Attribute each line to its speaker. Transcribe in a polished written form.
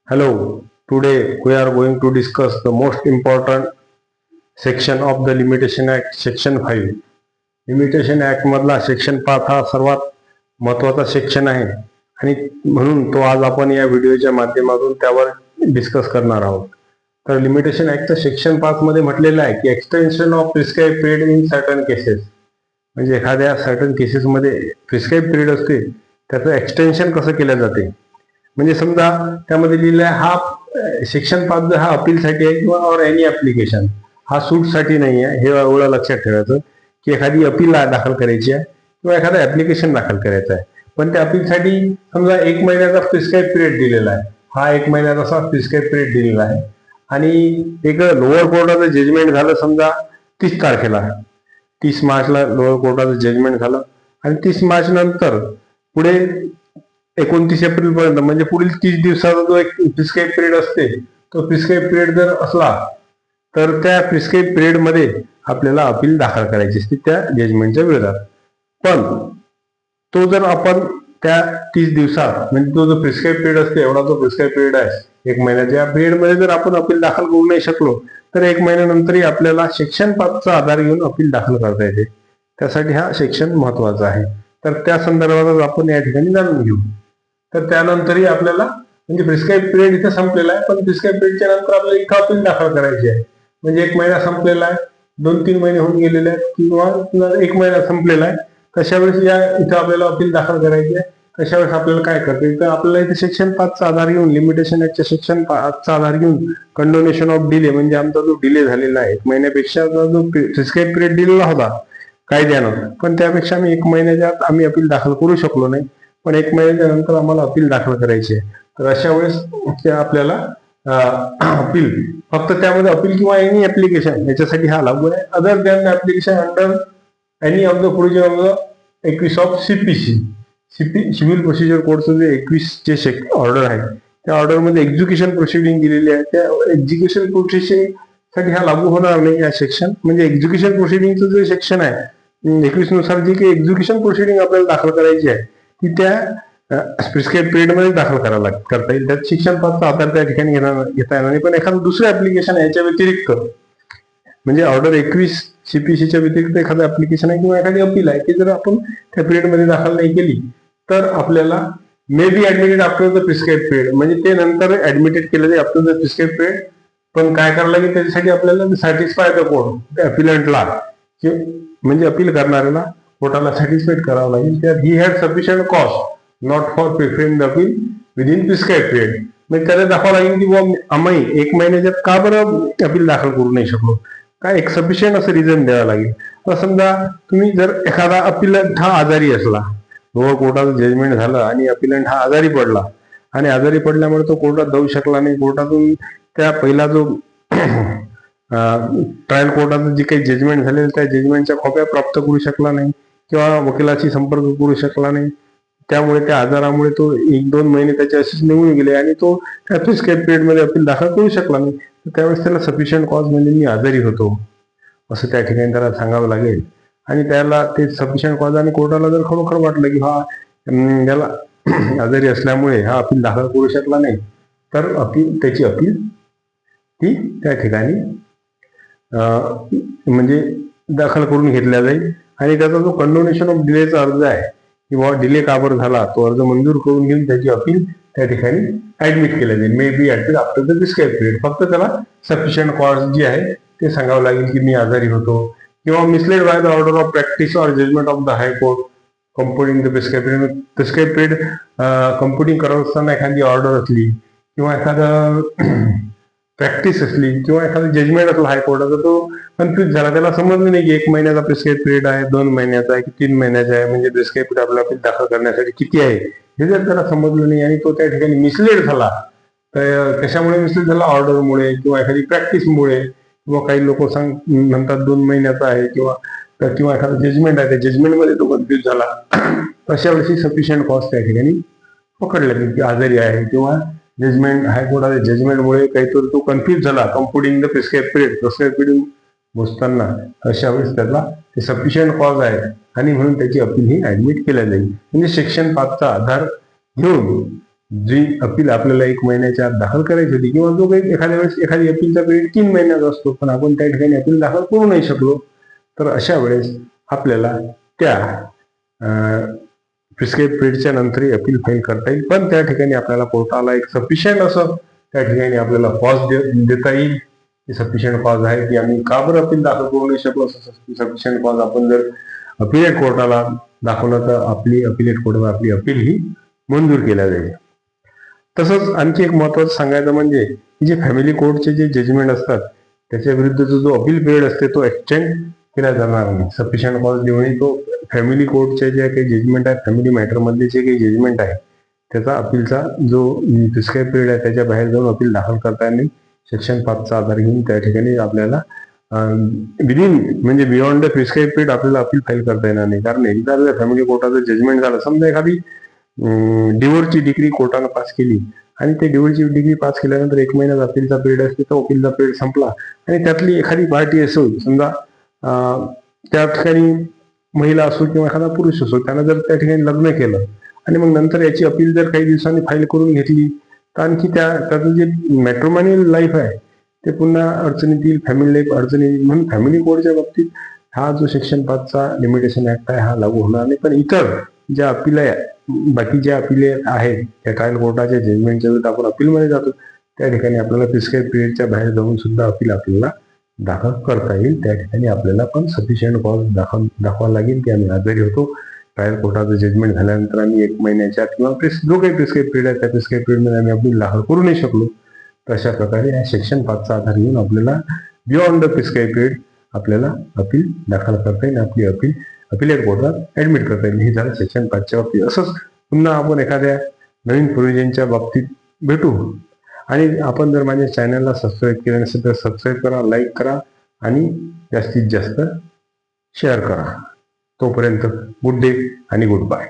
Speaker 1: Hello, today we are going to discuss the most important section of the Limitation Act, Section 5. Limitation act मधला section 5 हा सर्वात महत्वाचा section आहे आणि म्हणून तो आज आपण या व्हिडिओच्या माध्यमातून त्यावर डिस्कस करणार आहोत. तर लिमिटेशन ऍक्टच्या सेक्शन 5 मध्ये म्हटलेलं आहे की extension of prescribe period in certain cases, म्हणजे एखाद्या सर्टन केसेसमध्ये प्रिस्क्राइब पिरियड असते त्याचं एक्सटेन्शन कसं केलं जाते. म्हणजे समजा त्यामध्ये लिहिलं आहे हा सेक्शन 5 हा अपीलसाठी आहे किंवा ऑर एनी ऍप्लिकेशन, हा सूटसाठी नाही आहे. हे एवढं लक्षात ठेवायचं की एखादी अपील दाखल करायची आहे किंवा एखादं ऍप्लिकेशन दाखल करायचं आहे, पण त्या अपीलसाठी समजा 1 महिन्याचा प्रिस्क्राइब पिरियड दिलेला आहे. हा 1 महिन्याचा प्रिस्क्राइब पिरियड दिलेला आहे आणि एक लोअर कोर्टाचं जजमेंट झालं समजा 30 तारखेला, 30 मार्चला लोअर कोर्टाचं जजमेंट झालं आणि 30 मार्च नंतर पुढे 29 एप्रिल पर्यंत म्हणजे पुढील 30 दिवसाचा जो एक प्रिस्क्राइब पिरियड असते, तो प्रिस्क्राइब पिरियड जर असला तर त्या प्रिस्क्राइब पिरियड मध्ये आपल्याला अपील दाखल करायची असते त्या जजमेंटच्या विरोधात. पण तो जर आपण त्या 30 दिवसात म्हणजे तो जो प्रिस्क्राइब पिरियड असते एवढा जो प्रिस्क्राइब पिरियड आहे 1 महिन्याच्या पिरियड मध्ये जर आपण अपील दाखल करू नाही शकलो तर 1 महिन्यानंतरही आपल्याला सेक्शन 5 चा आधार घेऊन अपील दाखल करता येते. त्यासाठी हा सेक्शन महत्वाचा आहे. तर त्या संदर्भात आपण या ठिकाणी जाणून घेऊ. तर त्यानंतरही आपल्याला म्हणजे प्रिस्क्राइब पिरियड इथे संपलेला आहे, पण प्रिस्क्राइब पिरियडच्या नंतर आपल्याला इथं अपील दाखल करायची आहे. म्हणजे 1 महिना संपलेला आहे, 2-3 महिने होऊन गेलेले आहेत किंवा 1 महिना संपलेला आहे, तशा वेळेस या इथं आपल्याला अपील दाखल करायची आहे. तशा वेळेस आपल्याला काय करता येईल तर आपल्याला इथे सेक्शन 5 चा आधार घेऊन, लिमिटेशन ऍक्टच्या सेक्शन 5 चा आधार घेऊन कंडोनेशन ऑफ डिले म्हणजे आमचा जो डिले झालेला आहे 1 महिन्यापेक्षा जो प्रिस्क्राइब पिरियड दिलेला होता कायद्यानं, पण त्यापेक्षा आम्ही 1 महिन्याच्या आत आम्ही अपील दाखल करू शकलो नाही, पण 1 महिन्याच्या नंतर आम्हाला अपील दाखल करायचे आहे. तर अशा वेळेस आपल्याला अपील फक्त त्यामध्ये अपील किंवा एनी ऍप्लिकेशन याच्यासाठी हा लागू आहे. Other than application under any of the provision of the 21 of CPC, civil procedure कोडचं जे 21 चे ऑर्डर आहे त्या ऑर्डर मध्ये एक्झिक्युशन प्रोसिडिंग दिलेली आहे. त्या एक्झिक्युशन प्रोसिडिंग साठी हा लागू होणार नाही या सेक्शन. म्हणजे एक्झिक्युशन प्रोसिडिंगचं जे सेक्शन आहे 21 नुसार जी काही एक्झिक्युशन प्रोसिडिंग आपल्याला दाखल करायची आहे ती त्या प्रिस्क्राइब पिरियड मध्ये दाखल करता येईल. त्यात सेक्शन 5 चा आधार त्या ठिकाणी घेता येणार नाही. पण एखादं दुसरं ऍप्लिकेशन आहे याच्या व्यतिरिक्त म्हणजे ऑर्डर 21 सीपीसीच्या व्यतिरिक्त एखादं ऍप्लिकेशन आहे किंवा एखादी अपील आहे की जर आपण त्या पिरियड मध्ये दाखल नाही केली तर आपल्याला may be admitted after the prescribe period, म्हणजे ते नंतर ऍडमिटेड केलं जाईल आफ्टर द प्रिस्क्राइब पिरियड. पण काय करायला लागेल त्याच्यासाठी आपल्याला सॅटिस्फाय द कोर्ट अपिलंटला म्हणजे अपील करणाऱ्याला कोर्टाला सॅटिस्फाईड करावं लागेल त्यात he had sufficient cost not for preferring the appeal within prescribe period. म्हणजे त्याला दाखवावं लागेल की आम्ही 1 महिन्याच्यात का बरं अपील दाखल करू नाही शकलो, काय एक सफिशियंट असं रिझन द्यावं लागेल. तर समजा तुम्ही जर एखादा अपिलंट हा आजारी असला, लोअर कोर्टाचं जजमेंट झालं आणि अपिलंट हा आजारी पडला आणि आजारी पडल्यामुळे तो कोर्टात जाऊ शकला नाही, कोर्टातून त्या पहिला जो ट्रायल कोर्टाचं जे काही जजमेंट झालेलं त्या जजमेंटच्या कॉप्या प्राप्त करू शकला नाही किंवा वकिलाशी संपर्क करू शकला नाही, त्यामुळे त्या आजारामुळे तो 1-2 महिने त्याचे असेच निघून गेले आणि तो त्या प्रिस्क्राइब पिरियड मध्ये अपील दाखल करू शकला नाही. त्यावेळेस त्याला सफिशियंट कॉज म्हणजे मी आजारी होतो असं त्या ठिकाणी त्याला सांगावं लागेल. आणि त्याला ते सफिशियंट कॉज आणि कोर्टाला जर खरोखर वाटलं की हा याला आजारी असल्यामुळे हा अपील दाखल करू शकला नाही तर त्याची अपील ती त्या ठिकाणी म्हणजे दाखल करून घेतला जाईल आणि त्याचा जो कंडोनेशन ऑफ डिलेचा अर्ज आहे किंवा डिले का बरं झाला तो अर्ज मंजूर करून घेऊन त्याची अपील त्या ठिकाणी ऍडमिट केलं जाईल. May be admit after the prescribe period. फक्त त्याला सफिशियंट कॉज जी आहे ते सांगावं लागेल की मी आजारी होतो किंवा misled by the order of practice or judgment of the high court computing the prescribe period. Prescribe period computing करत असताना एखादी ऑर्डर असली किंवा एखादं प्रॅक्टिस असली किंवा एखादा जजमेंट असला हायकोर्टाचा तो कन्फ्युज झाला, त्याला समजलं नाही की 1 महिन्याचा प्रिस्क्राइब पिरियड आहे, 2 महिन्याचा आहे की 3 महिन्याचा आहे, म्हणजे प्रिस्क्राइब पिरियड आपला अपील दाखल करण्यासाठी किती आहे हे जर त्याला समजलं नाही आणि तो त्या ठिकाणी मिसलेड झाला तर कशामुळे मिसलेड झाला, ऑर्डरमुळे किंवा एखादी प्रॅक्टिसमुळे किंवा काही लोक म्हणतात 2 महिन्याचा आहे किंवा एखादा जजमेंट आहे त्या जजमेंटमध्ये तो कन्फ्युज झाला, अशा वेळेस सफिशियंट कॉज त्या ठिकाणी पकडलं जाईल की आजारी आहे किंवा जजमेंट हायकोर्टाच्या जजमेंटमुळे काहीतरी तो कन्फ्युज झाला कम्प्युटिंग द प्रिस्क्राइब पिरियड मोजताना, अशा वेळेस त्याला ते सफिशियंट कॉज आहे आणि म्हणून त्याची अपील ही ऍडमिट केल्या जाईल. म्हणजे सेक्शन 5 चा आधार घेऊन जी अपील आपल्याला 1 महिन्याच्या आत दाखल करायची होती, किंवा जो काही एखाद्या वेळेस एखादी अपीलचा पिरियड 3 महिन्याचा असतो, पण आपण त्या ठिकाणी अपील दाखल करू नाही शकलो, तर अशा वेळेस आपल्याला त्या प्रिस्क्राईब पिरियडच्या नंतरही अपील फाईल करता येईल. पण त्या ठिकाणी आपल्याला कोर्टाला एक सफिशियंट असं त्या ठिकाणी आपल्याला कॉज देता येईल, की सफिशियंट कॉज आहे की आम्ही का बरं अपील दाखल करू नाही शकलो. सफिशियंट कॉज आपण जर अपिलेट कोर्टाला दाखवलं तर आपली अपिलेट कोर्टाला आपली अपील ही मंजूर केल्या जाईल. तसंच आणखी एक महत्वाचं सांगायचं म्हणजे जे फॅमिली कोर्टचे जे जजमेंट असतात त्याच्या विरुद्धचा जो अपील पिरियड असते तो एक्सटेंड केला जाणार नाही. सफिशियंट कॉज देऊनही तो फॅमिली कोर्टचे जे काही जजमेंट आहे, फॅमिली मॅटर मधले जे काही जजमेंट आहे त्याचा अपीलचा जो प्रिस्क्राईब पिरियड आहे त्याच्या बाहेर जाऊन अपील दाखल करता येईल. सेक्शन 5चा आधार घेऊन त्या ठिकाणी आपल्याला विदिन म्हणजे बियॉन्ड द प्रिस्क्राईब पिरियड आपल्याला अपील फाईल करता येणार नाही. कारण एकदा जर फॅमिली कोर्टाचं जजमेंट झालं, समजा एखादी डिवोर्सची डिग्री कोर्टानं पास केली आणि ते डिवोर्सची डिग्री पास केल्यानंतर 1 महिन्याचा अपीलचा पिरियड असते, तो अपीलचा पिरियड संपला आणि त्यातली एखादी पार्टी असो, समजा त्या ठिकाणी महिला असो किंवा एखादा पुरुष असो, त्यानं जर त्या ठिकाणी लग्न केलं आणि मग नंतर याची अपील जर काही दिवसांनी फाईल करून घेतली तर आणखी त्याचं जे मॅट्रिमोनियल लाईफ आहे ते पुन्हा अडचणीत येईल, फॅमिली लाईफ अडचणीत येईल. म्हणून फॅमिली कोर्टच्या बाबतीत हा जो सेक्शन 5चा लिमिटेशन ऍक्ट आहे हा लागू होणार नाही. पण इतर ज्या अपील आहे, बाकी ज्या अपील आहेत त्या ट्रायल कोर्टाच्या जजमेंटच्या विरुद्ध आपण अपीलमध्ये जातो, त्या ठिकाणी आपल्याला प्रिस्क्राईब पिरियडच्या बाहेर जाऊन सुद्धा अपील आपल्याला दाखल करता येईल. त्या ठिकाणी आपल्याला पण सफिशियंट कॉज दाखवावा लागेल की आम्ही आजारी होतो, ट्रायल कोर्टाचं जजमेंट झाल्यानंतर आम्ही 1 महिन्याच्या किंवा जो काही प्रिस्क्राईब पिरियड आहे त्या प्रिस्क्राईब पिरियडमध्ये आम्ही अपील दाखल करू नाही शकलो. तर अशा प्रकारे या सेक्शन 5चा आधार घेऊन आपल्याला बियॉन्ड द प्रिस्क्राईब पिरियड आपल्याला अपील दाखल करता येईल, आपली अपील अपिलेट कोर्टात ऍडमिट करता येईल. हे झालं सेक्शन 5च्या बाबतीत. असंच पुन्हा आपण एखाद्या नवीन प्रोव्हिजनच्या बाबतीत भेटू. आणि आपण जर माझ्या चॅनलला सबस्क्राईब केलं नसेल तर सबस्क्राईब करा, लाईक करा आणि जास्तीत जास्त शेअर करा. तोपर्यंत गुड डे आणि गुड बाय.